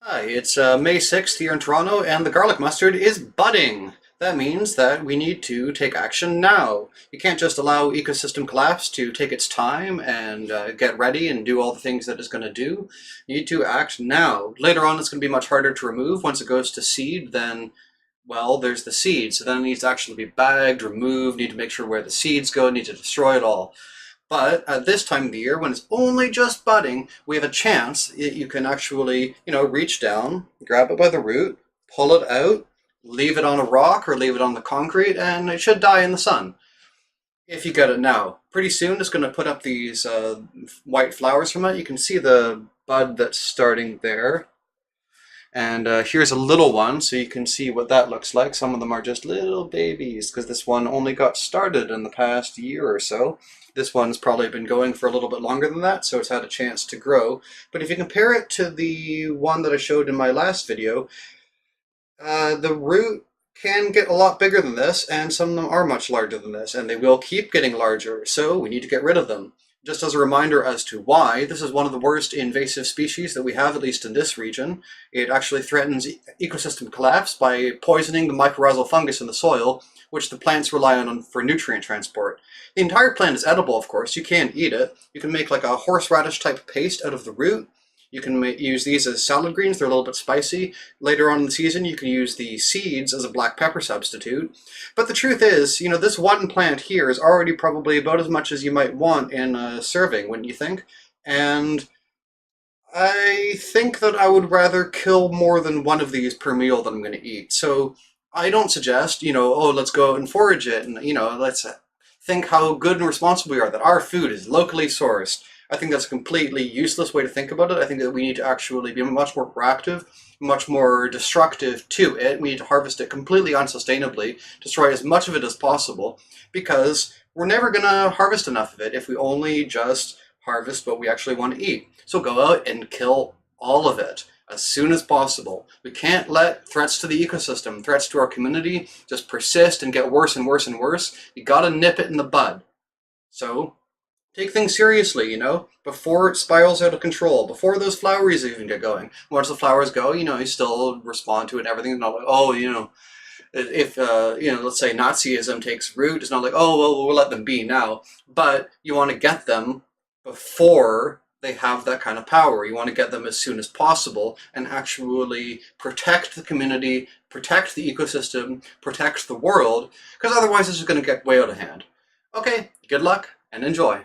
Hi, it's May 6th here in Toronto, and the garlic mustard is budding. That means that we need to take action now. You can't just allow ecosystem collapse to take its time and get ready and do all the things that it's going to do. You need to act now. Later on, it's going to be much harder to remove. Once it goes to seed, then, well, there's the seed. So then it needs to actually be bagged, removed, need to make sure where the seeds go, need to destroy it all. But at this time of the year, when it's only just budding, we have a chance. You can actually, reach down, grab it by the root, pull it out, leave it on a rock or leave it on the concrete, and it should die in the sun. If you get it now, pretty soon it's going to put up these white flowers from it. You can see the bud that's starting there. And here's a little one, so you can see what that looks like. Some of them are just little babies, because this one only got started in the past year or so. This one's probably been going for a little bit longer than that, so it's had a chance to grow. But if you compare it to the one that I showed in my last video, the root can get a lot bigger than this, and some of them are much larger than this, and they will keep getting larger, so we need to get rid of them. Just as a reminder as to why, this is one of the worst invasive species that we have, at least in this region. It actually threatens ecosystem collapse by poisoning the mycorrhizal fungus in the soil, which the plants rely on for nutrient transport. The entire plant is edible, of course. You can eat it. You can make like a horseradish type paste out of the root. You can use these as salad greens. They're a little bit spicy. Later on in the season, you can use the seeds as a black pepper substitute. But the truth is, this one plant here is already probably about as much as you might want in a serving, wouldn't you think? And I think that I would rather kill more than one of these per meal that I'm going to eat. So I don't suggest, oh, let's go out and forage it, and, let's think how good and responsible we are, that our food is locally sourced. I think that's a completely useless way to think about it. I think that we need to actually be much more proactive, much more destructive to it. We need to harvest it completely unsustainably, destroy as much of it as possible, because we're never going to harvest enough of it if we only just harvest what we actually want to eat. So go out and kill all of it as soon as possible. We can't let threats to the ecosystem, threats to our community, just persist and get worse and worse and worse. You gotta nip it in the bud. So take things seriously, before it spirals out of control, before those flowers even get going. Once the flowers go, you still respond to it and everything. Not like, oh, if let's say Nazism takes root, it's not like, oh, well, we'll let them be now. But you want to get them before they have that kind of power. You want to get them as soon as possible and actually protect the community, protect the ecosystem, protect the world, because otherwise this is going to get way out of hand. Okay, good luck and enjoy.